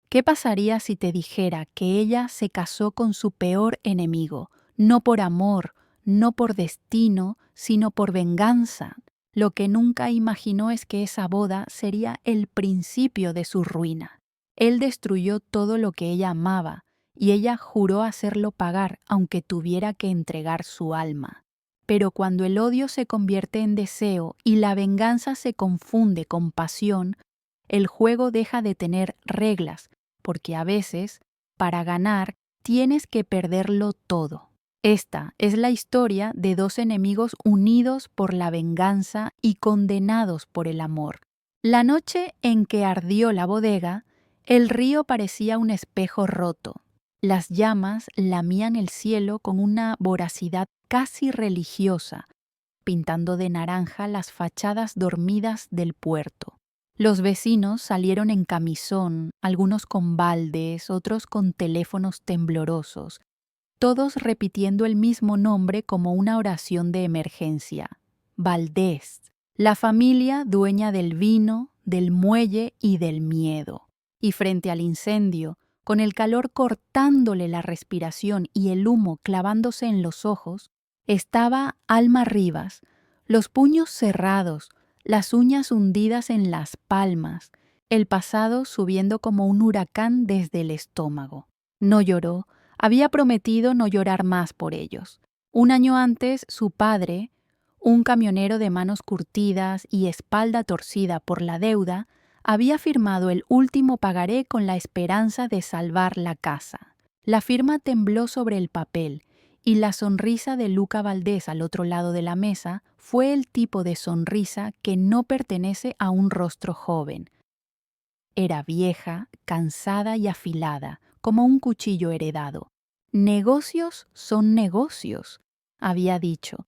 ¿Qué pasaría si te dijera que ella se casó con su peor enemigo, no por amor, no por destino, sino por venganza? Lo que nunca imaginó es que esa boda sería el principio de su ruina. Él destruyó todo lo que ella amaba, y ella juró hacerlo pagar aunque tuviera que entregar su alma. Pero cuando el odio se convierte en deseo y la venganza se confunde con pasión, el juego deja de tener reglas, porque a veces, para ganar, tienes que perderlo todo. Esta es la historia de dos enemigos unidos por la venganza y condenados por el amor. La noche en que ardió la bodega, el río parecía un espejo roto. Las llamas lamían el cielo con una voracidad casi religiosa, pintando de naranja las fachadas dormidas del puerto. Los vecinos salieron en camisón, algunos con baldes, otros con teléfonos temblorosos, todos repitiendo el mismo nombre como una oración de emergencia: Valdés, la familia dueña del vino, del muelle y del miedo. Y frente al incendio, con el calor cortándole la respiración y el humo clavándose en los ojos, estaba Alma Rivas, los puños cerrados, las uñas hundidas en las palmas, el pasado subiendo como un huracán desde el estómago. No lloró, había prometido no llorar más por ellos. Un año antes, su padre, un camionero de manos curtidas y espalda torcida por la deuda, había firmado el último pagaré con la esperanza de salvar la casa. La firma tembló sobre el papel, y la sonrisa de Luca Valdés al otro lado de la mesa fue el tipo de sonrisa que no pertenece a un rostro joven. Era vieja, cansada y afilada, como un cuchillo heredado. «Negocios son negocios», había dicho,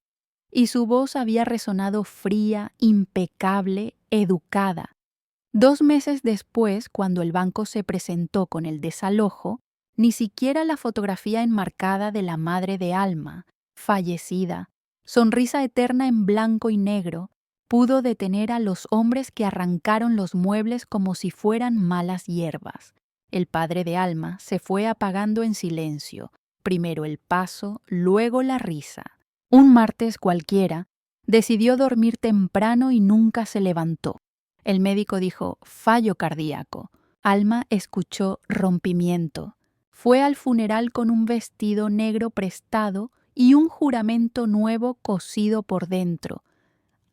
y su voz había resonado fría, impecable, educada. 2 meses después, cuando el banco se presentó con el desalojo, ni siquiera la fotografía enmarcada de la madre de Alma, fallecida, sonrisa eterna en blanco y negro, pudo detener a los hombres que arrancaron los muebles como si fueran malas hierbas. El padre de Alma se fue apagando en silencio, primero el paso, luego la risa. Un martes cualquiera, decidió dormir temprano y nunca se levantó. El médico dijo: fallo cardíaco. Alma escuchó rompimiento. Fue al funeral con un vestido negro prestado y un juramento nuevo cosido por dentro.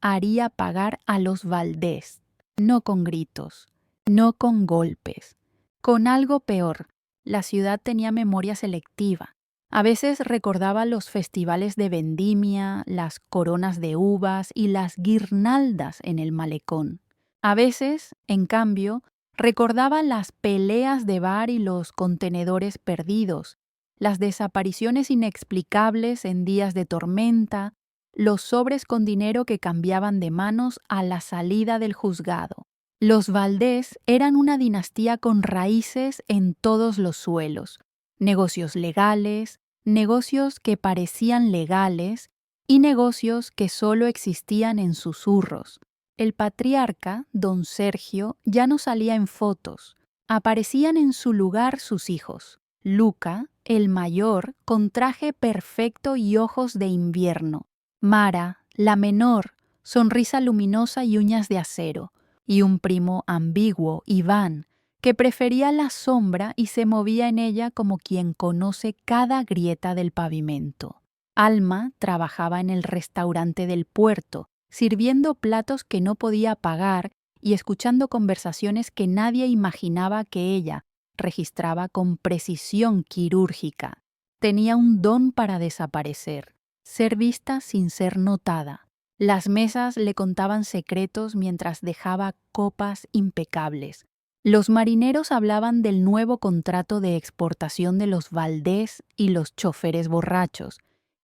Haría pagar a los Valdés, no con gritos, no con golpes, con algo peor. La ciudad tenía memoria selectiva. A veces recordaba los festivales de vendimia, las coronas de uvas y las guirnaldas en el malecón. A veces, en cambio, recordaba las peleas de bar y los contenedores perdidos, las desapariciones inexplicables en días de tormenta, los sobres con dinero que cambiaban de manos a la salida del juzgado. Los Valdés eran una dinastía con raíces en todos los suelos, negocios legales, negocios que parecían legales y negocios que solo existían en susurros. El patriarca, don Sergio, ya no salía en fotos. Aparecían en su lugar sus hijos. Luca, el mayor, con traje perfecto y ojos de invierno. Mara, la menor, sonrisa luminosa y uñas de acero. Y un primo ambiguo, Iván, que prefería la sombra y se movía en ella como quien conoce cada grieta del pavimento. Alma trabajaba en el restaurante del puerto, sirviendo platos que no podía pagar y escuchando conversaciones que nadie imaginaba que ella registraba con precisión quirúrgica. Tenía un don para desaparecer, ser vista sin ser notada. Las mesas le contaban secretos mientras dejaba copas impecables. Los marineros hablaban del nuevo contrato de exportación de los Valdés y los choferes borrachos.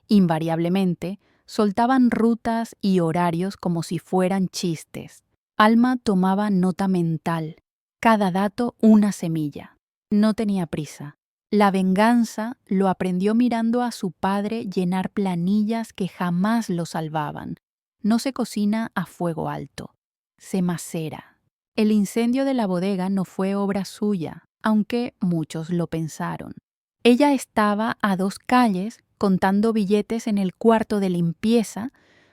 Invariablemente, soltaban rutas y horarios como si fueran chistes. Alma tomaba nota mental, cada dato una semilla. No tenía prisa. La venganza lo aprendió mirando a su padre llenar planillas que jamás lo salvaban. No se cocina a fuego alto, se macera. El incendio de la bodega no fue obra suya, aunque muchos lo pensaron. Ella estaba a 2 calles contando billetes en el cuarto de limpieza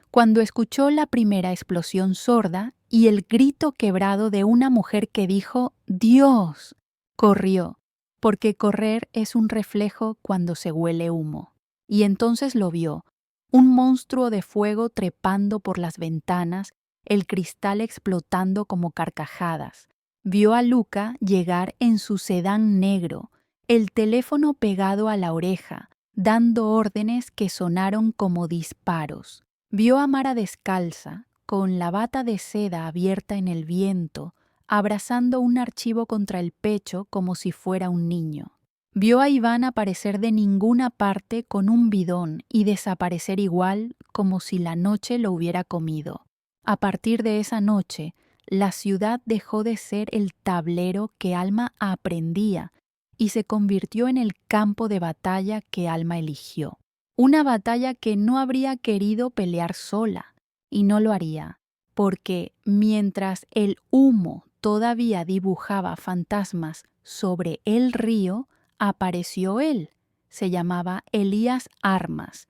cuando escuchó la primera explosión sorda y el grito quebrado de una mujer que dijo «¡Dios!». Corrió, porque correr es un reflejo cuando se huele humo. Y entonces lo vio, un monstruo de fuego trepando por las ventanas, el cristal explotando como carcajadas. Vio a Luca llegar en su sedán negro, el teléfono pegado a la oreja, dando órdenes que sonaron como disparos. Vio a Mara descalza, con la bata de seda abierta en el viento, abrazando un archivo contra el pecho como si fuera un niño. Vio a Iván aparecer de ninguna parte con un bidón y desaparecer igual como si la noche lo hubiera comido. A partir de esa noche, la ciudad dejó de ser el tablero que Alma aprendía y se convirtió en el campo de batalla que Alma eligió. Una batalla que no habría querido pelear sola, y no lo haría, porque mientras el humo todavía dibujaba fantasmas sobre el río, apareció él. Se llamaba Elías Armas,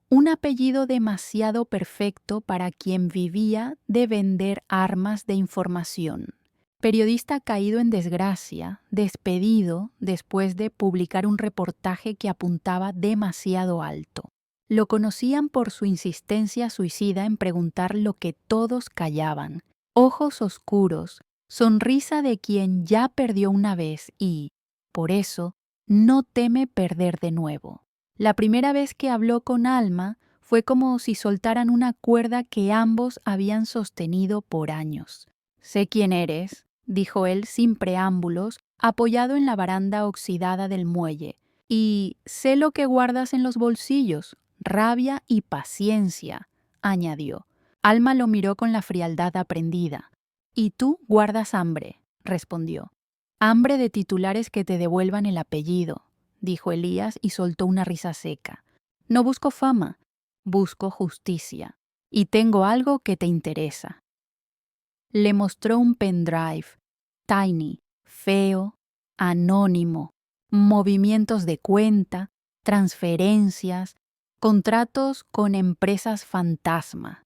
un apellido demasiado perfecto para quien vivía de vender armas de información. Periodista caído en desgracia, despedido después de publicar un reportaje que apuntaba demasiado alto. Lo conocían por su insistencia suicida en preguntar lo que todos callaban. Ojos oscuros, sonrisa de quien ya perdió una vez y, por eso, no teme perder de nuevo. La primera vez que habló con Alma fue como si soltaran una cuerda que ambos habían sostenido por años. «Sé quién eres», dijo él sin preámbulos, apoyado en la baranda oxidada del muelle, «y sé lo que guardas en los bolsillos, rabia y paciencia», añadió. Alma lo miró con la frialdad aprendida. «Y tú guardas hambre», respondió. «Hambre de titulares que te devuelvan el apellido», dijo Elías y soltó una risa seca. «No busco fama, busco justicia. Y tengo algo que te interesa». Le mostró un pendrive, tiny, feo, anónimo, movimientos de cuenta, transferencias, contratos con empresas fantasma.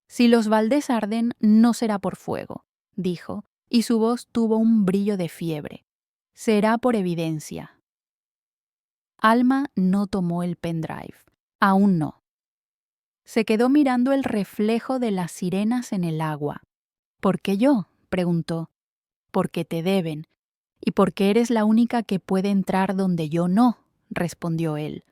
«Si los Valdés arden, no será por fuego», dijo, y su voz tuvo un brillo de fiebre. «Será por evidencia». Alma no tomó el pendrive. Aún no. Se quedó mirando el reflejo de las sirenas en el agua. «¿Por qué yo?», preguntó. «Porque te deben, y porque eres la única que puede entrar donde yo no», respondió él.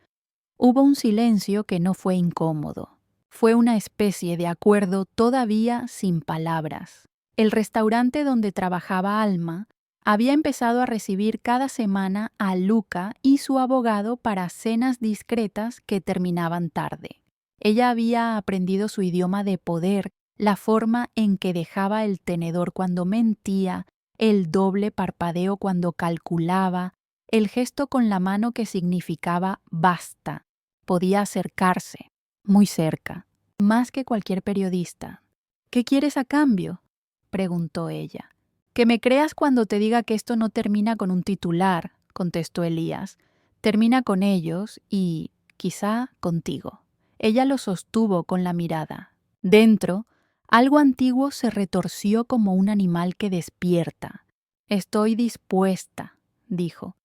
Hubo un silencio que no fue incómodo. Fue una especie de acuerdo todavía sin palabras. El restaurante donde trabajaba Alma había empezado a recibir cada semana a Luca y su abogado para cenas discretas que terminaban tarde. Ella había aprendido su idioma de poder, la forma en que dejaba el tenedor cuando mentía, el doble parpadeo cuando calculaba, el gesto con la mano que significaba basta. Podía acercarse, muy cerca, más que cualquier periodista. «¿Qué quieres a cambio?», preguntó ella. «Que me creas cuando te diga que esto no termina con un titular», contestó Elías. «Termina con ellos y, quizá, contigo». Ella lo sostuvo con la mirada. Dentro, algo antiguo se retorció como un animal que despierta. «Estoy dispuesta», dijo,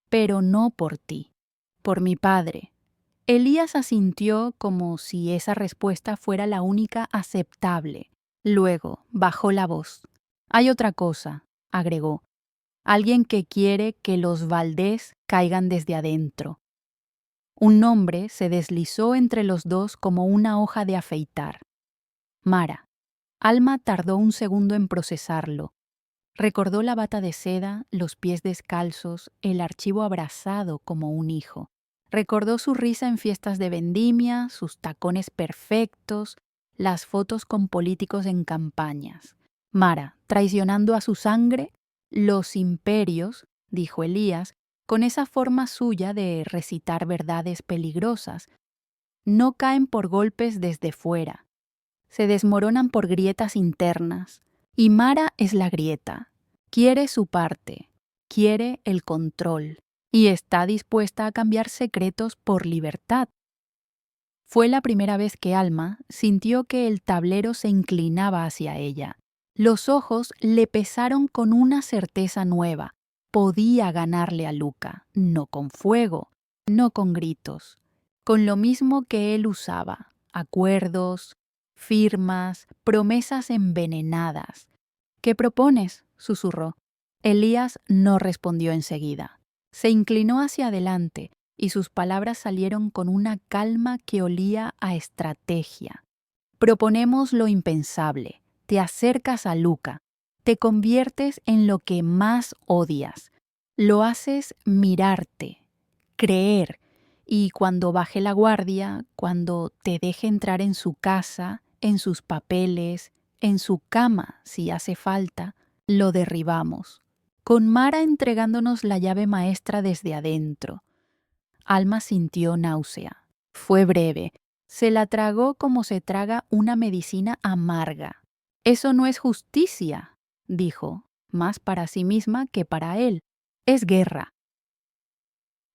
«pero no por ti, por mi padre». Elías asintió como si esa respuesta fuera la única aceptable. Luego bajó la voz. «Hay otra cosa», agregó. «Alguien que quiere que los Valdés caigan desde adentro». Un nombre se deslizó entre los dos como una hoja de afeitar. Mara. Alma tardó un segundo en procesarlo. Recordó la bata de seda, los pies descalzos, el archivo abrazado como un hijo. Recordó su risa en fiestas de vendimia, sus tacones perfectos, las fotos con políticos en campañas. Mara, traicionando a su sangre, los imperios, dijo Elías, con esa forma suya de recitar verdades peligrosas, no caen por golpes desde fuera, se desmoronan por grietas internas, y Mara es la grieta. Quiere su parte. quiere el control y está dispuesta a cambiar secretos por libertad. Fue la primera vez que Alma sintió que el tablero se inclinaba hacia ella. Los ojos le pesaron con una certeza nueva. Podía ganarle a Luca, no con fuego, no con gritos, con lo mismo que él usaba: acuerdos, firmas, promesas envenenadas. ¿Qué propones?, susurró. Elías no respondió enseguida. Se inclinó hacia adelante y sus palabras salieron con una calma que olía a estrategia. Proponemos lo impensable. Te acercas a Luca. Te conviertes en lo que más odias. Lo haces mirarte, creer, y cuando baje la guardia, cuando te deje entrar en su casa, en sus papeles, en su cama, si hace falta, lo derribamos, con Mara entregándonos la llave maestra desde adentro. Alma sintió náusea. Fue breve. Se la tragó como se traga una medicina amarga. Eso no es justicia, dijo, más para sí misma que para él. Es guerra.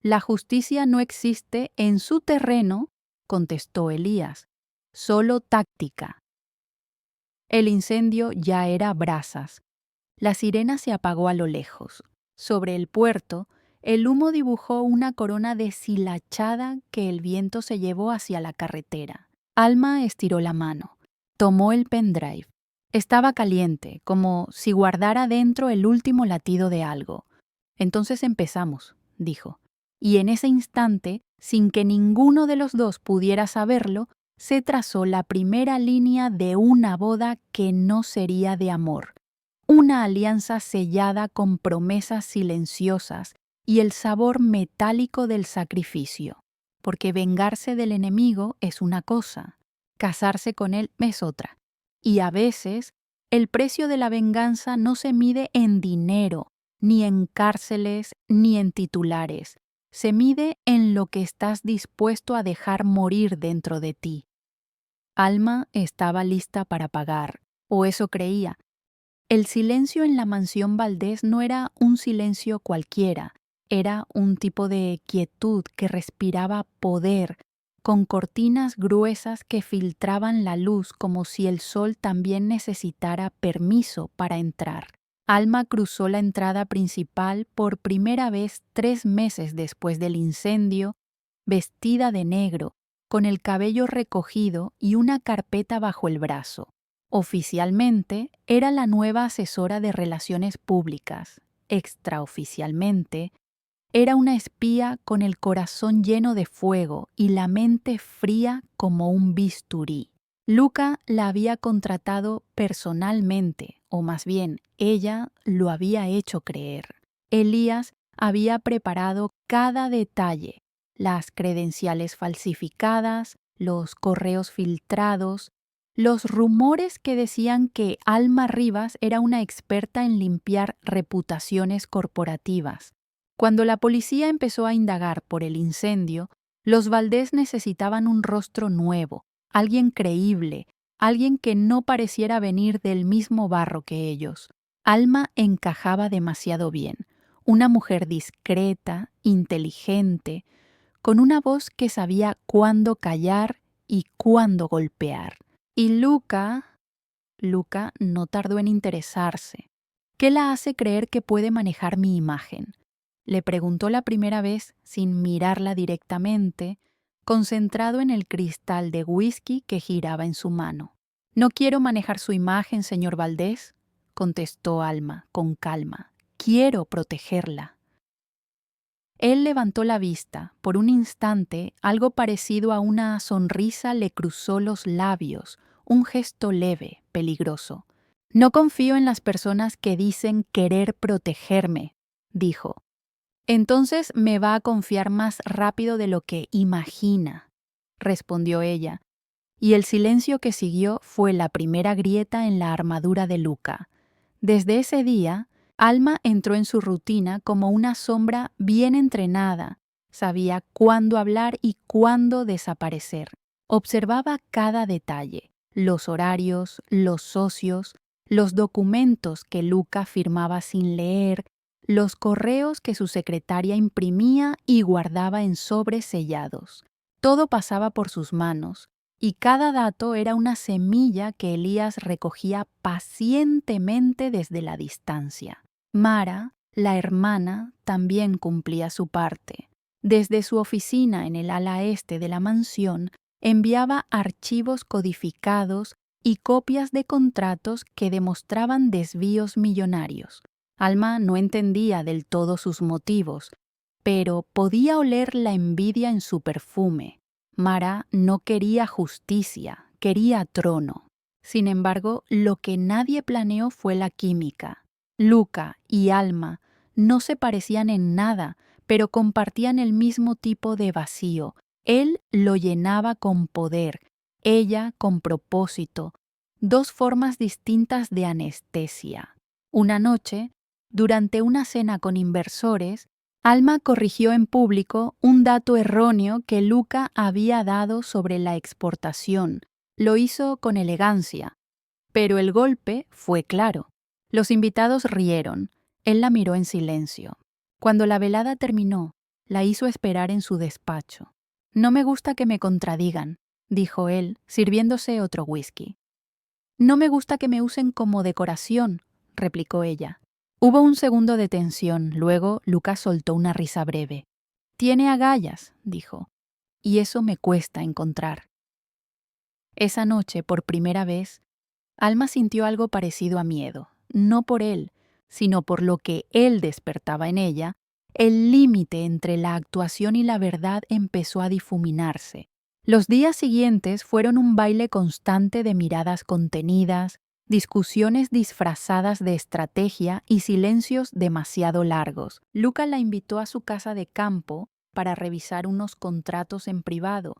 La justicia no existe en su terreno, contestó Elías, solo táctica. El incendio ya era brasas. La sirena se apagó a lo lejos. Sobre el puerto, el humo dibujó una corona deshilachada que el viento se llevó hacia la carretera. Alma estiró la mano. Tomó el pendrive. Estaba caliente, como si guardara dentro el último latido de algo. Entonces empezamos, dijo. Y en ese instante, sin que ninguno de los dos pudiera saberlo, se trazó la primera línea de una boda que no sería de amor. Una alianza sellada con promesas silenciosas y el sabor metálico del sacrificio. Porque vengarse del enemigo es una cosa, casarse con él es otra. Y a veces, el precio de la venganza no se mide en dinero, ni en cárceles, ni en titulares. Se mide en lo que estás dispuesto a dejar morir dentro de ti. Alma estaba lista para pagar, o eso creía. El silencio en la mansión Valdés no era un silencio cualquiera, era un tipo de quietud que respiraba poder, con cortinas gruesas que filtraban la luz como si el sol también necesitara permiso para entrar. Alma cruzó la entrada principal por primera vez 3 meses después del incendio, vestida de negro, con el cabello recogido y una carpeta bajo el brazo. Oficialmente, era la nueva asesora de relaciones públicas. Extraoficialmente, era una espía con el corazón lleno de fuego y la mente fría como un bisturí. Luca la había contratado personalmente, o más bien, ella lo había hecho creer. Elías había preparado cada detalle: las credenciales falsificadas, los correos filtrados, los rumores que decían que Alma Rivas era una experta en limpiar reputaciones corporativas. Cuando la policía empezó a indagar por el incendio, los Valdés necesitaban un rostro nuevo, alguien creíble, alguien que no pareciera venir del mismo barro que ellos. Alma encajaba demasiado bien, una mujer discreta, inteligente, con una voz que sabía cuándo callar y cuándo golpear. Y Luca no tardó en interesarse. ¿Qué la hace creer que puede manejar mi imagen?, le preguntó la primera vez sin mirarla directamente, concentrado en el cristal de whisky que giraba en su mano. No quiero manejar su imagen, señor Valdés, contestó Alma con calma. Quiero protegerla. Él levantó la vista. Por un instante, algo parecido a una sonrisa le cruzó los labios, un gesto leve, peligroso. No confío en las personas que dicen querer protegerme, dijo. Entonces me va a confiar más rápido de lo que imagina, respondió ella, y el silencio que siguió fue la primera grieta en la armadura de Luca. Desde ese día, Alma entró en su rutina como una sombra bien entrenada. Sabía cuándo hablar y cuándo desaparecer. Observaba cada detalle: los horarios, los socios, los documentos que Luca firmaba sin leer, los correos que su secretaria imprimía y guardaba en sobres sellados. Todo pasaba por sus manos, y cada dato era una semilla que Elías recogía pacientemente desde la distancia. Mara, la hermana, también cumplía su parte. Desde su oficina en el ala este de la mansión, enviaba archivos codificados y copias de contratos que demostraban desvíos millonarios. Alma no entendía del todo sus motivos, pero podía oler la envidia en su perfume. Mara no quería justicia, quería trono. Sin embargo, lo que nadie planeó fue la química. Luca y Alma no se parecían en nada, pero compartían el mismo tipo de vacío. Él lo llenaba con poder, ella con propósito, dos formas distintas de anestesia. Una noche, durante una cena con inversores, Alma corrigió en público un dato erróneo que Luca había dado sobre la exportación. Lo hizo con elegancia, pero el golpe fue claro. Los invitados rieron. Él la miró en silencio. Cuando la velada terminó, la hizo esperar en su despacho. «No me gusta que me contradigan», dijo él, sirviéndose otro whisky. «No me gusta que me usen como decoración», replicó ella. Hubo un segundo de tensión, luego Lucas soltó una risa breve. «Tiene agallas», dijo, «y eso me cuesta encontrar». Esa noche, por primera vez, Alma sintió algo parecido a miedo, no por él, sino por lo que él despertaba en ella. El límite entre la actuación y la verdad empezó a difuminarse. Los días siguientes fueron un baile constante de miradas contenidas, discusiones disfrazadas de estrategia y silencios demasiado largos. Luca la invitó a su casa de campo para revisar unos contratos en privado.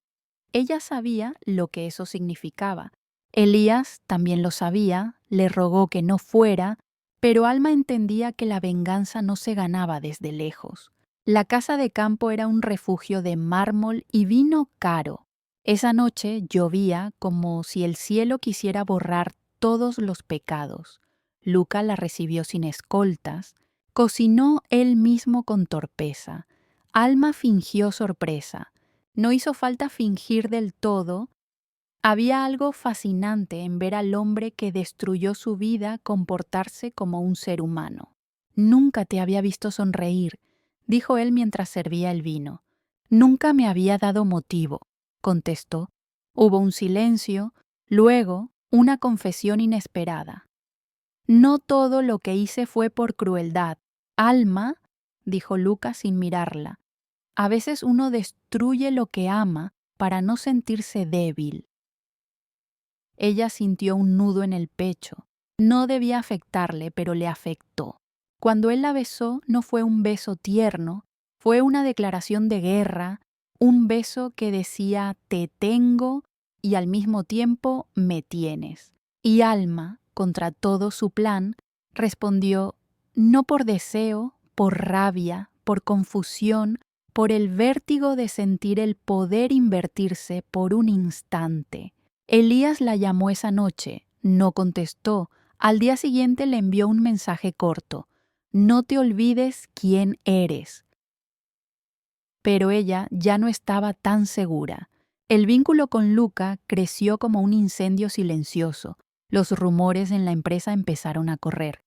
Ella sabía lo que eso significaba. Elías también lo sabía, le rogó que no fuera, pero Alma entendía que la venganza no se ganaba desde lejos. La casa de campo era un refugio de mármol y vino caro. Esa noche llovía como si el cielo quisiera borrar todos los pecados. Luca la recibió sin escoltas, cocinó él mismo con torpeza. Alma fingió sorpresa. No hizo falta fingir del todo. Había algo fascinante en ver al hombre que destruyó su vida comportarse como un ser humano. «Nunca te había visto sonreír», dijo él mientras servía el vino. «Nunca me había dado motivo», contestó. Hubo un silencio, luego una confesión inesperada. «No todo lo que hice fue por crueldad. Alma», dijo Lucas sin mirarla, «a veces uno destruye lo que ama para no sentirse débil». Ella sintió un nudo en el pecho. No debía afectarle, pero le afectó. Cuando él la besó, no fue un beso tierno, fue una declaración de guerra, un beso que decía «te tengo» y al mismo tiempo «me tienes». Y Alma, contra todo su plan, respondió no por deseo, por rabia, por confusión, por el vértigo de sentir el poder invertirse por un instante. Elías la llamó esa noche, no contestó. Al día siguiente le envió un mensaje corto: «No te olvides quién eres». Pero ella ya no estaba tan segura. El vínculo con Luca creció como un incendio silencioso. Los rumores en la empresa empezaron a correr.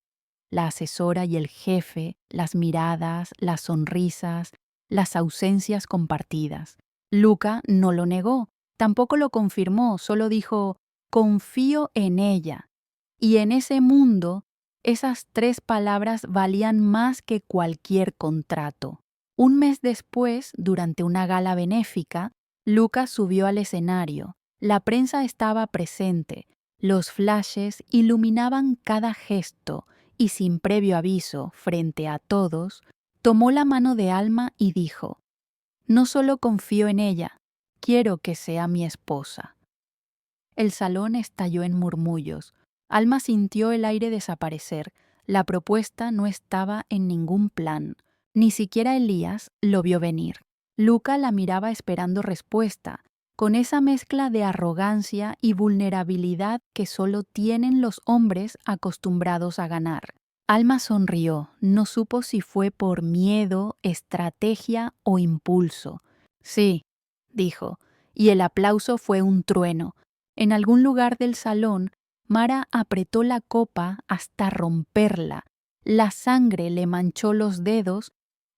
La asesora y el jefe, las miradas, las sonrisas, las ausencias compartidas. Luca no lo negó. Tampoco lo confirmó, solo dijo, «confío en ella». Y en ese mundo, esas 3 palabras valían más que cualquier contrato. Un mes después, durante una gala benéfica, Lucas subió al escenario. La prensa estaba presente. Los flashes iluminaban cada gesto y sin previo aviso, frente a todos, tomó la mano de Alma y dijo, «No solo confío en ella, quiero que sea mi esposa». El salón estalló en murmullos. Alma sintió el aire desaparecer. La propuesta no estaba en ningún plan. Ni siquiera Elías lo vio venir. Luca la miraba esperando respuesta, con esa mezcla de arrogancia y vulnerabilidad que solo tienen los hombres acostumbrados a ganar. Alma sonrió, no supo si fue por miedo, estrategia o impulso. Sí, dijo, y el aplauso fue un trueno. En algún lugar del salón, Mara apretó la copa hasta romperla. La sangre le manchó los dedos,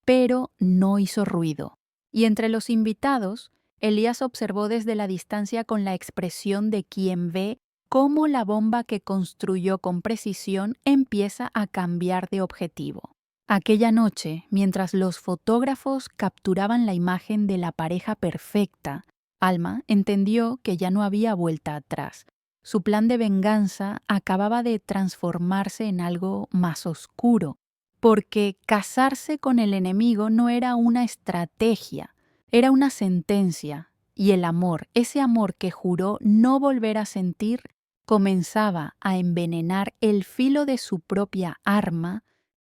pero no hizo ruido. Y entre los invitados, Elías observó desde la distancia con la expresión de quien ve cómo la bomba que construyó con precisión empieza a cambiar de objetivo. Aquella noche, mientras los fotógrafos capturaban la imagen de la pareja perfecta, Alma entendió que ya no había vuelta atrás. Su plan de venganza acababa de transformarse en algo más oscuro, porque casarse con el enemigo no era una estrategia, era una sentencia, y el amor, ese amor que juró no volver a sentir, comenzaba a envenenar el filo de su propia arma.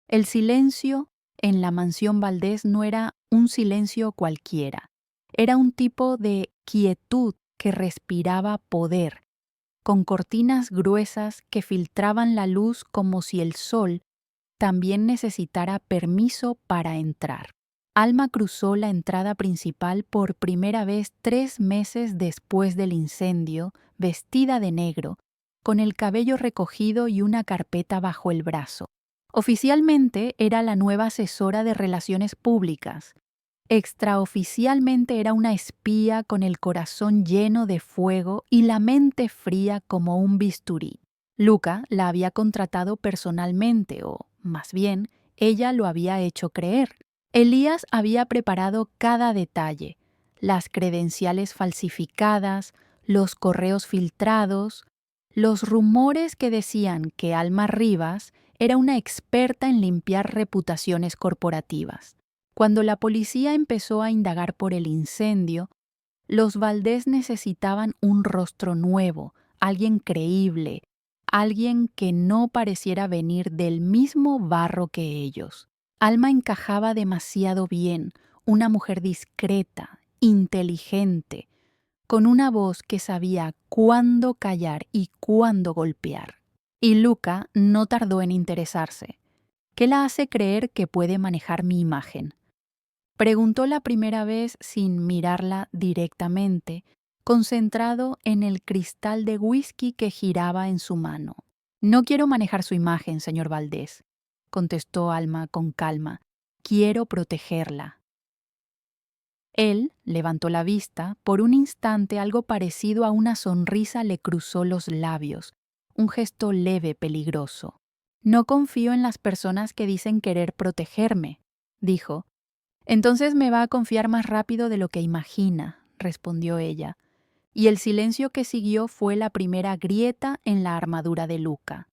El silencio en la mansión Valdés no era un silencio cualquiera, era un tipo de quietud que respiraba poder, con cortinas gruesas que filtraban la luz como si el sol también necesitara permiso para entrar. Alma cruzó la entrada principal por primera vez 3 meses después del incendio, vestida de negro, con el cabello recogido y una carpeta bajo el brazo. Oficialmente era la nueva asesora de relaciones públicas. Extraoficialmente era una espía con el corazón lleno de fuego y la mente fría como un bisturí. Luca la había contratado personalmente, o, más bien, ella lo había hecho creer. Elías había preparado cada detalle: las credenciales falsificadas, los correos filtrados, los rumores que decían que Alma Rivas era una experta en limpiar reputaciones corporativas. Cuando la policía empezó a indagar por el incendio, los Valdés necesitaban un rostro nuevo, alguien creíble, alguien que no pareciera venir del mismo barro que ellos. Alma encajaba demasiado bien, una mujer discreta, inteligente, con una voz que sabía cuándo callar y cuándo golpear. Y Luca no tardó en interesarse. ¿Qué la hace creer que puede manejar mi imagen?, preguntó la primera vez sin mirarla directamente, concentrado en el cristal de whisky que giraba en su mano. No quiero manejar su imagen, señor Valdés, contestó Alma con calma. Quiero protegerla. Él levantó la vista. Por un instante algo parecido a una sonrisa le cruzó los labios, un gesto leve, peligroso. No confío en las personas que dicen querer protegerme, dijo. Entonces me va a confiar más rápido de lo que imagina, respondió ella, y el silencio que siguió fue la primera grieta en la armadura de Luca.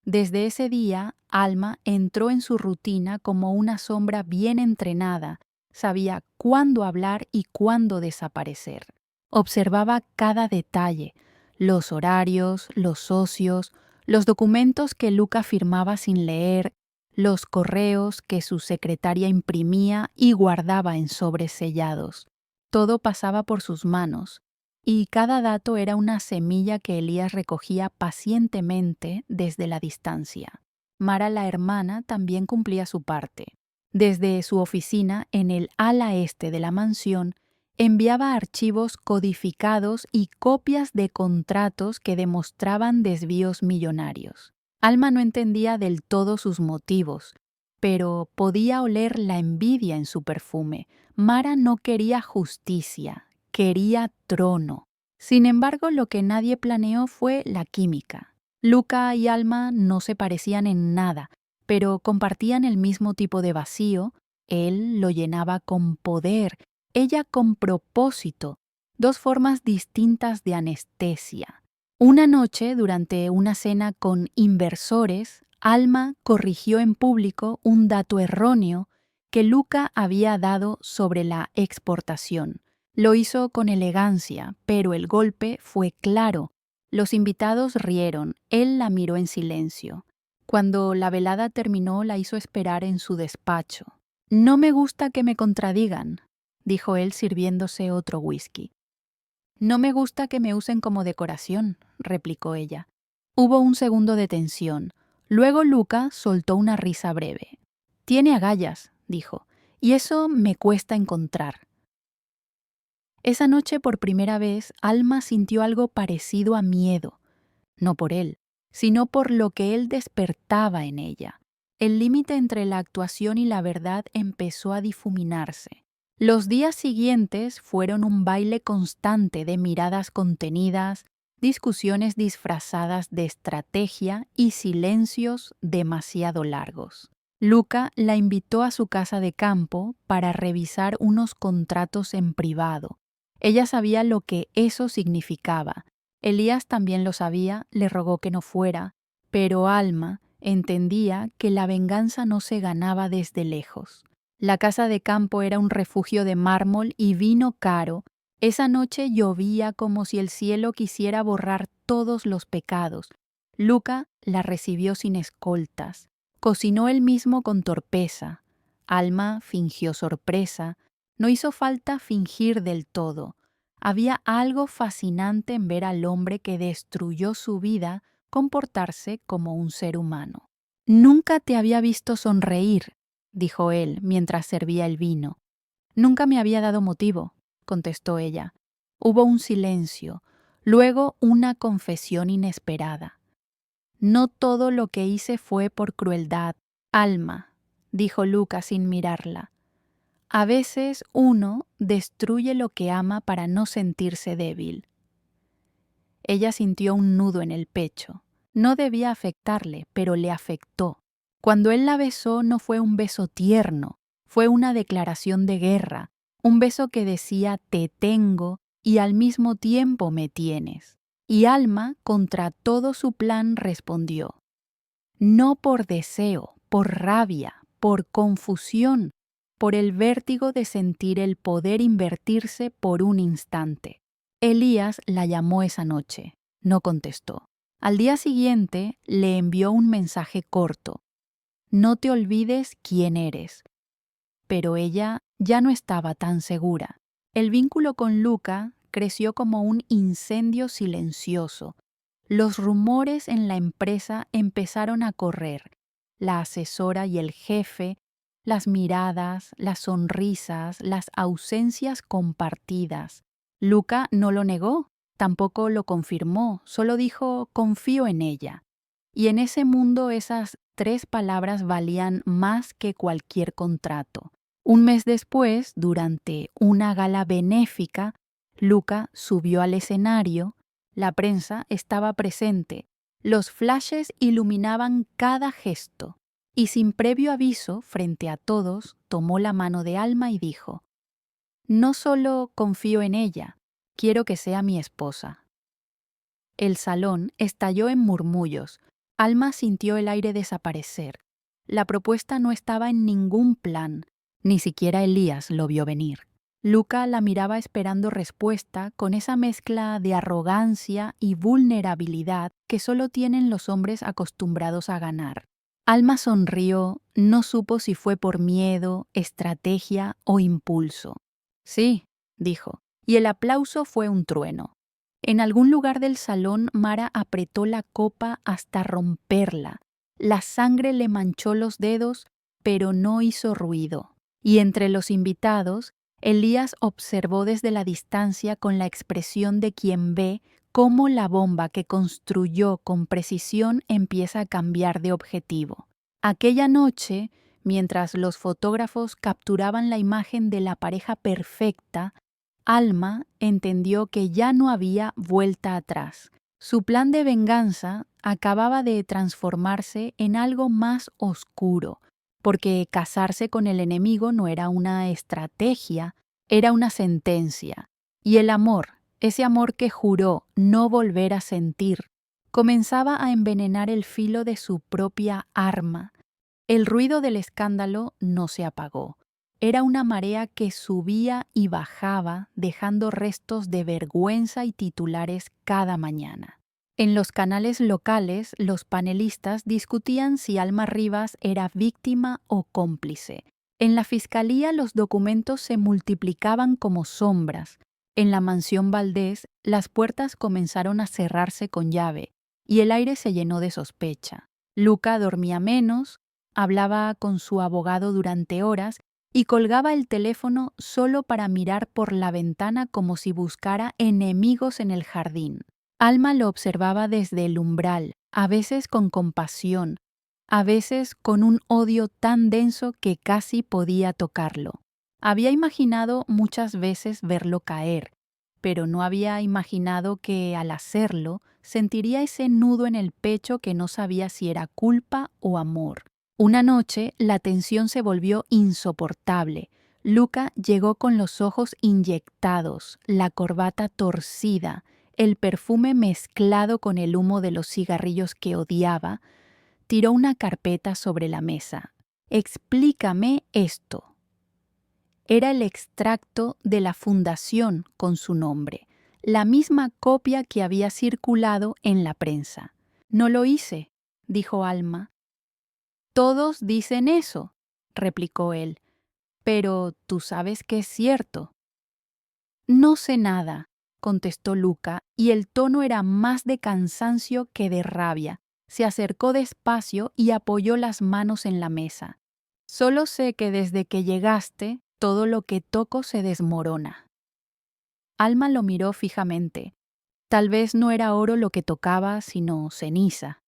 Desde ese día, Alma entró en su rutina como una sombra bien entrenada, sabía cuándo hablar y cuándo desaparecer. Observaba cada detalle, los horarios, los socios, los documentos que Luca firmaba sin leer, los correos que su secretaria imprimía y guardaba en sobres sellados. Todo pasaba por sus manos, y cada dato era una semilla que Elías recogía pacientemente desde la distancia. Mara, la hermana, también cumplía su parte. Desde su oficina en el ala este de la mansión, enviaba archivos codificados y copias de contratos que demostraban desvíos millonarios. Alma no entendía del todo sus motivos, pero podía oler la envidia en su perfume. Mara no quería justicia, quería trono. Sin embargo, lo que nadie planeó fue la química. Luca y Alma no se parecían en nada, pero compartían el mismo tipo de vacío. Él lo llenaba con poder, ella con propósito, dos formas distintas de anestesia. Una noche, durante una cena con inversores, Alma corrigió en público un dato erróneo que Luca había dado sobre la exportación. Lo hizo con elegancia, pero el golpe fue claro. Los invitados rieron, él la miró en silencio. Cuando la velada terminó, la hizo esperar en su despacho. No me gusta que me contradigan, dijo él sirviéndose otro whisky. No me gusta que me usen como decoración, replicó ella. Hubo un segundo de tensión. Luego Luca soltó una risa breve. «Tiene agallas», dijo, «y eso me cuesta encontrar». Esa noche por primera vez Alma sintió algo parecido a miedo, no por él, sino por lo que él despertaba en ella. El límite entre la actuación y la verdad empezó a difuminarse. Los días siguientes fueron un baile constante de miradas contenidas, discusiones disfrazadas de estrategia y silencios demasiado largos. Luca la invitó a su casa de campo para revisar unos contratos en privado. Ella sabía lo que eso significaba. Elías también lo sabía, le rogó que no fuera, pero Alma entendía que la venganza no se ganaba desde lejos. La casa de campo era un refugio de mármol y vino caro. Esa noche llovía como si el cielo quisiera borrar todos los pecados. Luca la recibió sin escoltas. Cocinó él mismo con torpeza. Alma fingió sorpresa. No hizo falta fingir del todo. Había algo fascinante en ver al hombre que destruyó su vida comportarse como un ser humano. «Nunca te había visto sonreír», dijo él mientras servía el vino. «Nunca me había dado motivo», contestó ella. Hubo un silencio, luego una confesión inesperada. «No todo lo que hice fue por crueldad, Alma», dijo Luca sin mirarla. «A veces uno destruye lo que ama para no sentirse débil». Ella sintió un nudo en el pecho. No debía afectarle, pero le afectó. Cuando él la besó no fue un beso tierno, fue una declaración de guerra, un beso que decía «te tengo» y al mismo tiempo «me tienes». Y Alma, contra todo su plan, respondió. No por deseo, por rabia, por confusión, por el vértigo de sentir el poder invertirse por un instante. Elías la llamó esa noche. No contestó. Al día siguiente le envió un mensaje corto. No te olvides quién eres. Pero ella ya no estaba tan segura. El vínculo con Luca creció como un incendio silencioso. Los rumores en la empresa empezaron a correr. La asesora y el jefe, las miradas, las sonrisas, las ausencias compartidas. Luca no lo negó, tampoco lo confirmó, solo dijo confío en ella. Y en ese mundo esas 3 palabras valían más que cualquier contrato. Un mes después, durante una gala benéfica, Luca subió al escenario. La prensa estaba presente. Los flashes iluminaban cada gesto. Y sin previo aviso, frente a todos, tomó la mano de Alma y dijo: «No solo confío en ella, quiero que sea mi esposa». El salón estalló en murmullos. Alma sintió el aire desaparecer. La propuesta no estaba en ningún plan. Ni siquiera Elías lo vio venir. Luca la miraba esperando respuesta con esa mezcla de arrogancia y vulnerabilidad que solo tienen los hombres acostumbrados a ganar. Alma sonrió, no supo si fue por miedo, estrategia o impulso. «Sí», dijo, y el aplauso fue un trueno. En algún lugar del salón Mara apretó la copa hasta romperla. La sangre le manchó los dedos, pero no hizo ruido. Y entre los invitados, Elías observó desde la distancia con la expresión de quien ve cómo la bomba que construyó con precisión empieza a cambiar de objetivo. Aquella noche, mientras los fotógrafos capturaban la imagen de la pareja perfecta, Alma entendió que ya no había vuelta atrás. Su plan de venganza acababa de transformarse en algo más oscuro, porque casarse con el enemigo no era una estrategia, era una sentencia. Y el amor, ese amor que juró no volver a sentir, comenzaba a envenenar el filo de su propia arma. El ruido del escándalo no se apagó. Era una marea que subía y bajaba, dejando restos de vergüenza y titulares cada mañana. En los canales locales, los panelistas discutían si Alma Rivas era víctima o cómplice. En la fiscalía los documentos se multiplicaban como sombras. En la mansión Valdés, las puertas comenzaron a cerrarse con llave y el aire se llenó de sospecha. Luca dormía menos, hablaba con su abogado durante horas y colgaba el teléfono solo para mirar por la ventana como si buscara enemigos en el jardín. Alma lo observaba desde el umbral, a veces con compasión, a veces con un odio tan denso que casi podía tocarlo. Había imaginado muchas veces verlo caer, pero no había imaginado que al hacerlo sentiría ese nudo en el pecho que no sabía si era culpa o amor. Una noche la tensión se volvió insoportable. Luca llegó con los ojos inyectados, la corbata torcida, el perfume mezclado con el humo de los cigarrillos que odiaba. Tiró una carpeta sobre la mesa. «Explícame esto». Era el extracto de la fundación con su nombre, la misma copia que había circulado en la prensa. «No lo hice», dijo Alma. «Todos dicen eso», replicó él, «pero tú sabes que es cierto». «No sé nada», contestó Luca, y el tono era más de cansancio que de rabia. Se acercó despacio y apoyó las manos en la mesa. «Solo sé que desde que llegaste, todo lo que toco se desmorona». Alma lo miró fijamente. Tal vez no era oro lo que tocaba, sino ceniza.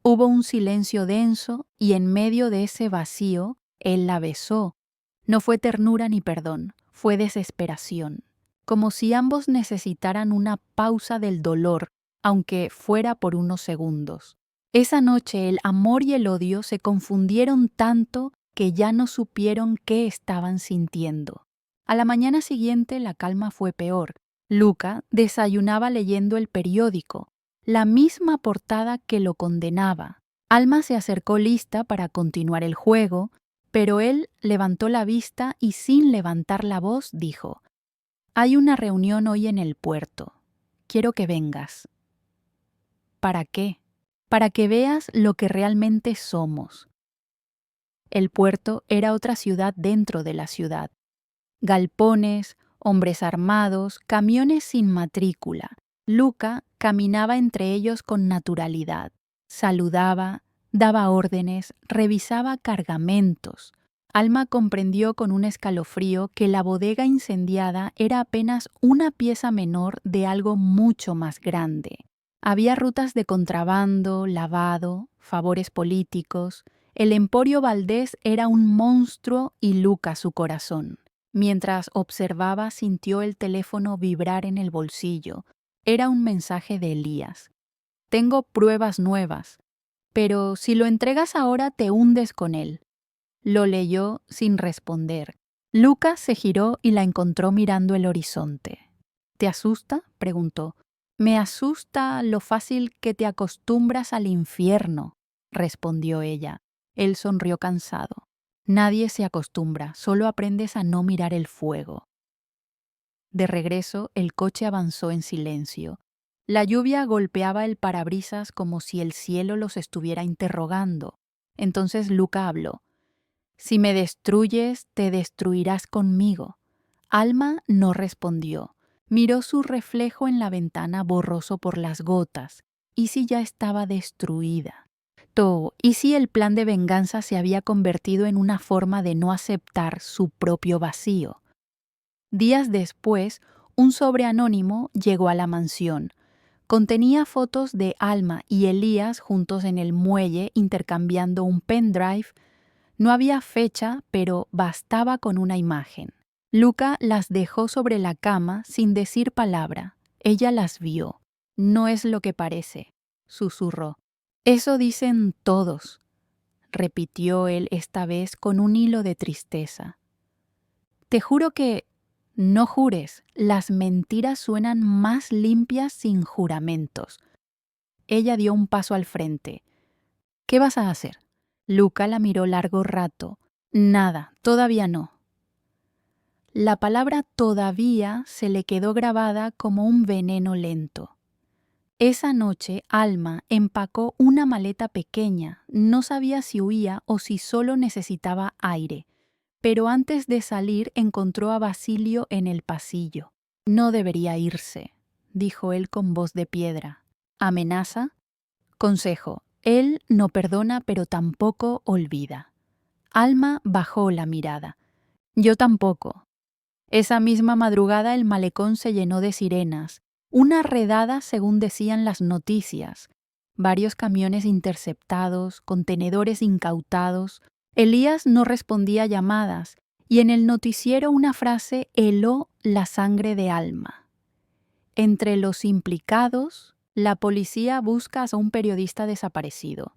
Hubo un silencio denso y en medio de ese vacío, él la besó. No fue ternura ni perdón, fue desesperación. Como si ambos necesitaran una pausa del dolor, aunque fuera por unos segundos. Esa noche el amor y el odio se confundieron tanto que ya no supieron qué estaban sintiendo. A la mañana siguiente la calma fue peor. Luca desayunaba leyendo el periódico, la misma portada que lo condenaba. Alma se acercó lista para continuar el juego, pero él levantó la vista y sin levantar la voz dijo: «Hay una reunión hoy en el puerto. Quiero que vengas». «¿Para qué?» «Para que veas lo que realmente somos». El puerto era otra ciudad dentro de la ciudad. Galpones, hombres armados, camiones sin matrícula. Luca caminaba entre ellos con naturalidad. Saludaba, daba órdenes, revisaba cargamentos. Alma comprendió con un escalofrío que la bodega incendiada era apenas una pieza menor de algo mucho más grande. Había rutas de contrabando, lavado, favores políticos. El Emporio Valdés era un monstruo y Luca su corazón. Mientras observaba, sintió el teléfono vibrar en el bolsillo. Era un mensaje de Elías. «Tengo pruebas nuevas, pero si lo entregas ahora te hundes con él». Lo leyó sin responder. Luca se giró y la encontró mirando el horizonte. «¿Te asusta?», preguntó. «Me asusta lo fácil que te acostumbras al infierno», respondió ella. Él sonrió cansado. «Nadie se acostumbra, solo aprendes a no mirar el fuego». De regreso, el coche avanzó en silencio. La lluvia golpeaba el parabrisas como si el cielo los estuviera interrogando. Entonces Luca habló. «Si me destruyes, te destruirás conmigo». Alma no respondió. Miró su reflejo en la ventana borroso por las gotas. ¿Y si ya estaba destruida? ¿Y si el plan de venganza se había convertido en una forma de no aceptar su propio vacío? Días después, un sobre anónimo llegó a la mansión. Contenía fotos de Alma y Elías juntos en el muelle intercambiando un pendrive. No había fecha, pero bastaba con una imagen. Luca las dejó sobre la cama sin decir palabra. Ella las vio. «No es lo que parece», susurró. «Eso dicen todos», repitió él esta vez con un hilo de tristeza. «Te juro que...». «No jures, las mentiras suenan más limpias sin juramentos». Ella dio un paso al frente. «¿Qué vas a hacer?». Luca la miró largo rato. «Nada, todavía no». La palabra «todavía» se le quedó grabada como un veneno lento. Esa noche, Alma empacó una maleta pequeña. No sabía si huía o si solo necesitaba aire. Pero antes de salir encontró a Basilio en el pasillo. «No debería irse», dijo él con voz de piedra. «¿Amenaza?» «Consejo, Él no perdona, pero tampoco olvida. Alma bajó la mirada. Yo tampoco. Esa misma madrugada el malecón se llenó de sirenas, una redada según decían las noticias, varios camiones interceptados, contenedores incautados. Elías no respondía a llamadas y en el noticiero una frase heló la sangre de Alma. Entre los implicados, la policía busca a un periodista desaparecido.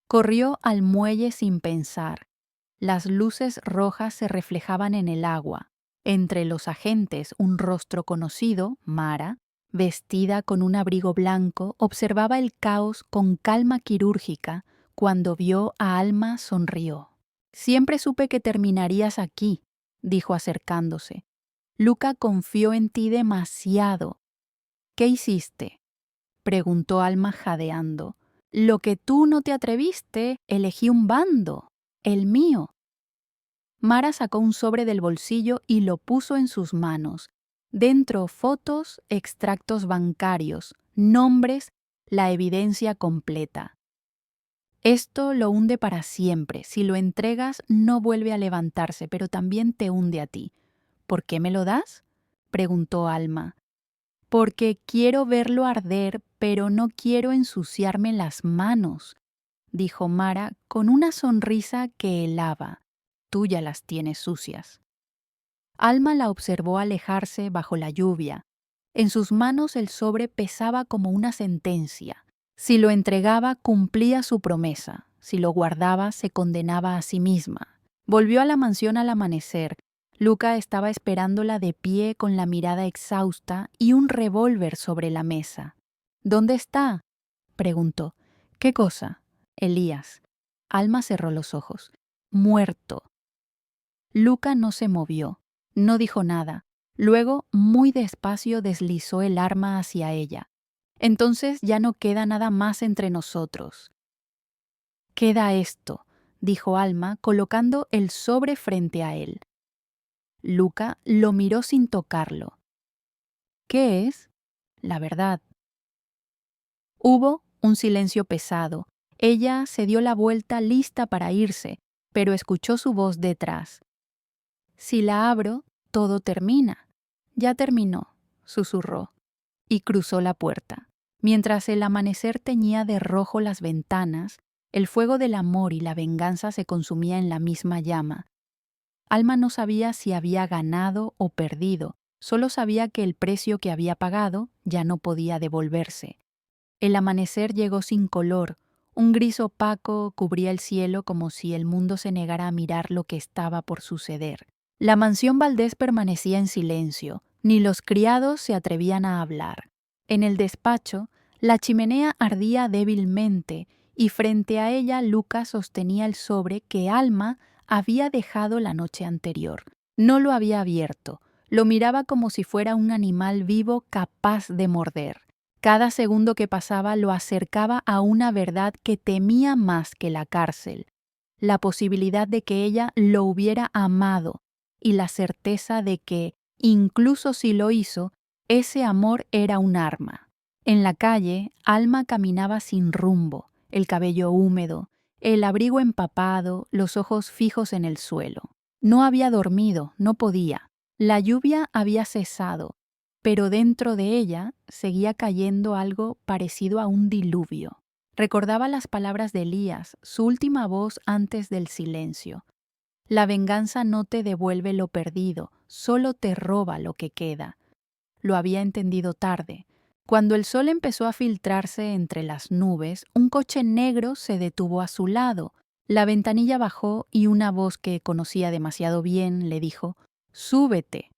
Corrió al muelle sin pensar. Las luces rojas se reflejaban en el agua. Entre los agentes, un rostro conocido, Mara, vestida con un abrigo blanco, observaba el caos con calma quirúrgica. Cuando vio a Alma, sonrió. Siempre supe que terminarías aquí, dijo acercándose. Luca confió en ti demasiado. ¿Qué hiciste?, preguntó Alma jadeando. Lo que tú no te atreviste, elegí un bando, el mío. Mara sacó un sobre del bolsillo y lo puso en sus manos. Dentro fotos, extractos bancarios, nombres, la evidencia completa. Esto lo hunde para siempre. Si lo entregas, no vuelve a levantarse, pero también te hunde a ti. ¿Por qué me lo das?, preguntó Alma. Porque quiero verlo arder, pero no quiero ensuciarme las manos, dijo Mara con una sonrisa que helaba. Tú ya las tienes sucias. Alma la observó alejarse bajo la lluvia. En sus manos el sobre pesaba como una sentencia. Si lo entregaba, cumplía su promesa. Si lo guardaba, se condenaba a sí misma. Volvió a la mansión al amanecer. Luca estaba esperándola de pie con la mirada exhausta y un revólver sobre la mesa. ¿Dónde está?, preguntó. ¿Qué cosa? Elías. Alma cerró los ojos. Muerto. Luca no se movió, no dijo nada. Luego, muy despacio, deslizó el arma hacia ella. Entonces ya no queda nada más entre nosotros. Queda esto, dijo Alma, colocando el sobre frente a él. Luca lo miró sin tocarlo. ¿Qué es? La verdad. Hubo un silencio pesado. Ella se dio la vuelta lista para irse, pero escuchó su voz detrás. Si la abro, todo termina. Ya terminó, susurró, y cruzó la puerta. Mientras el amanecer teñía de rojo las ventanas, el fuego del amor y la venganza se consumía en la misma llama. Alma no sabía si había ganado o perdido, solo sabía que el precio que había pagado ya no podía devolverse. El amanecer llegó sin color, un gris opaco cubría el cielo como si el mundo se negara a mirar lo que estaba por suceder. La mansión Valdés permanecía en silencio, ni los criados se atrevían a hablar. En el despacho, la chimenea ardía débilmente y frente a ella Luca sostenía el sobre que Alma había dejado la noche anterior. No lo había abierto, lo miraba como si fuera un animal vivo capaz de morder. Cada segundo que pasaba lo acercaba a una verdad que temía más que la cárcel, la posibilidad de que ella lo hubiera amado y la certeza de que, incluso si lo hizo, ese amor era un arma. En la calle, Alma caminaba sin rumbo, el cabello húmedo, el abrigo empapado, los ojos fijos en el suelo. No había dormido, no podía. La lluvia había cesado, pero dentro de ella seguía cayendo algo parecido a un diluvio. Recordaba las palabras de Elías, su última voz antes del silencio. La venganza no te devuelve lo perdido, solo te roba lo que queda. Lo había entendido tarde. Cuando el sol empezó a filtrarse entre las nubes, un coche negro se detuvo a su lado. La ventanilla bajó y una voz que conocía demasiado bien le dijo: «Súbete».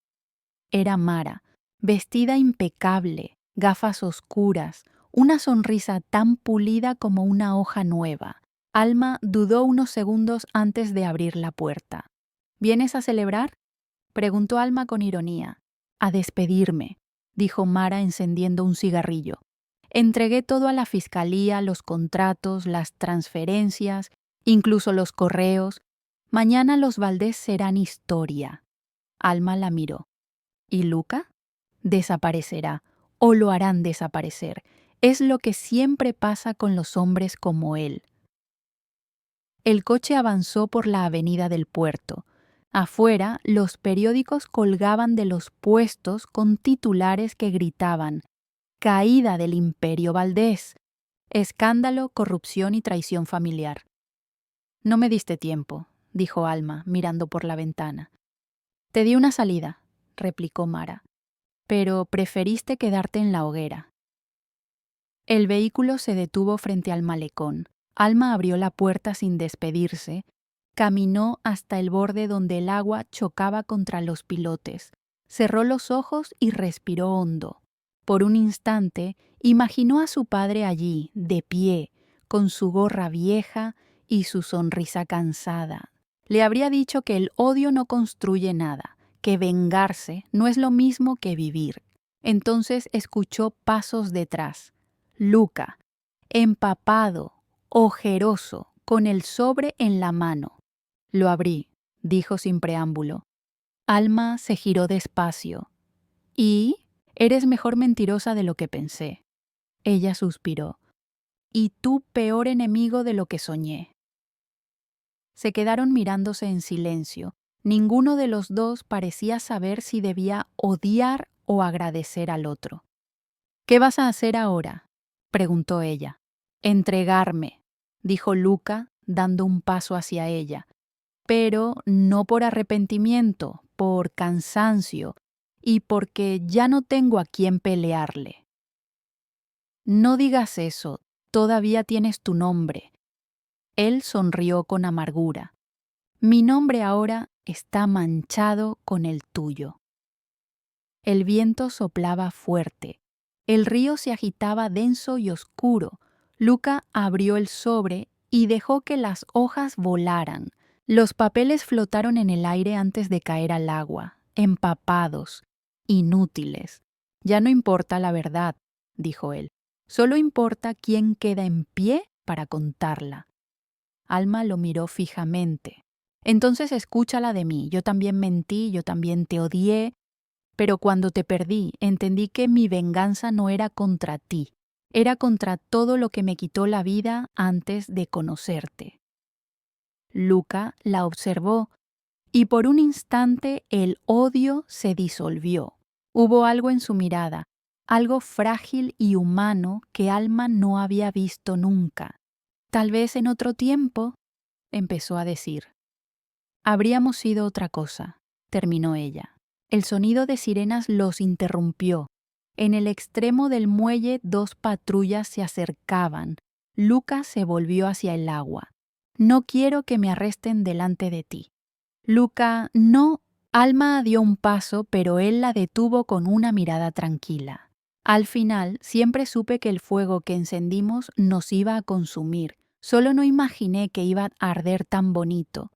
Era Mara, vestida impecable, gafas oscuras, una sonrisa tan pulida como una hoja nueva. Alma dudó unos segundos antes de abrir la puerta. «¿Vienes a celebrar?», preguntó Alma con ironía. «A despedirme», dijo Mara encendiendo un cigarrillo. «Entregué todo a la fiscalía, los contratos, las transferencias, incluso los correos. Mañana los Valdés serán historia». Alma la miró. «¿Y Luca?». «Desaparecerá, o lo harán desaparecer. Es lo que siempre pasa con los hombres como él. El coche avanzó por la avenida del puerto. Afuera, los periódicos colgaban de los puestos con titulares que gritaban: «Caída del Imperio Valdés. Escándalo, corrupción y traición familiar». «No me diste tiempo», dijo Alma, mirando por la ventana. «Te di una salida», replicó Mara, «pero preferiste quedarte en la hoguera». El vehículo se detuvo frente al malecón. Alma abrió la puerta sin despedirse, caminó hasta el borde donde el agua chocaba contra los pilotes, cerró los ojos y respiró hondo. Por un instante, imaginó a su padre allí, de pie, con su gorra vieja y su sonrisa cansada. Le habría dicho que el odio no construye nada, que vengarse no es lo mismo que vivir. Entonces escuchó pasos detrás. Luca, empapado, ojeroso, con el sobre en la mano. «Lo abrí», dijo sin preámbulo. Alma se giró despacio. «¿Y? Eres mejor mentirosa de lo que pensé». Ella suspiró. «Y tú peor enemigo de lo que soñé». Se quedaron mirándose en silencio. Ninguno de los dos parecía saber si debía odiar o agradecer al otro. «¿Qué vas a hacer ahora?», preguntó ella. «Entregarme», dijo Luca, dando un paso hacia ella, pero no por arrepentimiento, por cansancio y porque ya no tengo a quién pelearle. «No digas eso, todavía tienes tu nombre». Él sonrió con amargura. «Mi nombre ahora está manchado con el tuyo». El viento soplaba fuerte. El río se agitaba denso y oscuro. Luca abrió el sobre y dejó que las hojas volaran. Los papeles flotaron en el aire antes de caer al agua, empapados, inútiles. «Ya no importa la verdad», dijo él. «Solo importa quién queda en pie para contarla». Alma lo miró fijamente. «Entonces escúchala de mí. Yo también mentí, yo también te odié. Pero cuando te perdí, entendí que mi venganza no era contra ti, era contra todo lo que me quitó la vida antes de conocerte». Luca la observó y por un instante el odio se disolvió. Hubo algo en su mirada, algo frágil y humano que Alma no había visto nunca. «Tal vez en otro tiempo», empezó a decir. «Habríamos sido otra cosa», terminó ella. El sonido de sirenas los interrumpió. En el extremo del muelle 2 patrullas se acercaban. Luca se volvió hacia el agua. «No quiero que me arresten delante de ti». «Luca, no». Alma dio un paso, pero él la detuvo con una mirada tranquila. «Al final, siempre supe que el fuego que encendimos nos iba a consumir. Solo no imaginé que iba a arder tan bonito».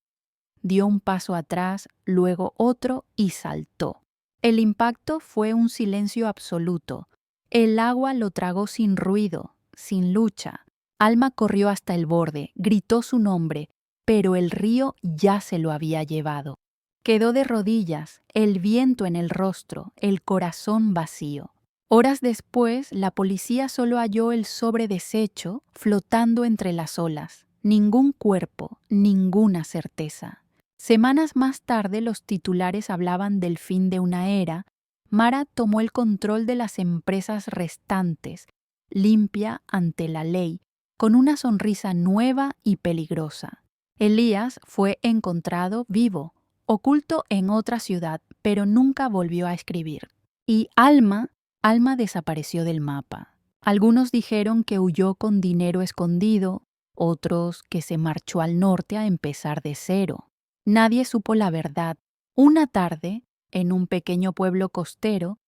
Dio un paso atrás, luego otro y saltó. El impacto fue un silencio absoluto. El agua lo tragó sin ruido, sin lucha. Alma corrió hasta el borde, gritó su nombre, pero el río ya se lo había llevado. Quedó de rodillas, el viento en el rostro, el corazón vacío. Horas después, la policía solo halló el sobre deshecho flotando entre las olas. Ningún cuerpo, ninguna certeza. Semanas más tarde los titulares hablaban del fin de una era. Mara tomó el control de las empresas restantes, limpia ante la ley, con una sonrisa nueva y peligrosa. Elías fue encontrado vivo, oculto en otra ciudad, pero nunca volvió a escribir. Y Alma desapareció del mapa. Algunos dijeron que huyó con dinero escondido, otros que se marchó al norte a empezar de cero. Nadie supo la verdad. Una tarde, en un pequeño pueblo costero,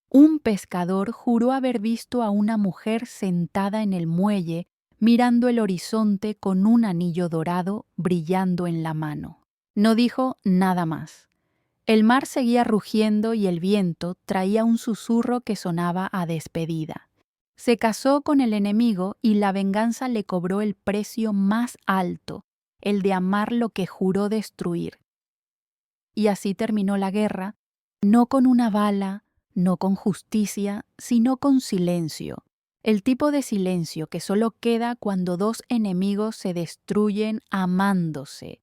un pescador juró haber visto a una mujer sentada en el muelle mirando el horizonte con un anillo dorado brillando en la mano. No dijo nada más. El mar seguía rugiendo y el viento traía un susurro que sonaba a despedida. Se casó con el enemigo y la venganza le cobró el precio más alto, el de amar lo que juró destruir. Y así terminó la guerra, no con una bala, no con justicia, sino con silencio, El tipo de silencio que solo queda cuando dos enemigos se destruyen amándose.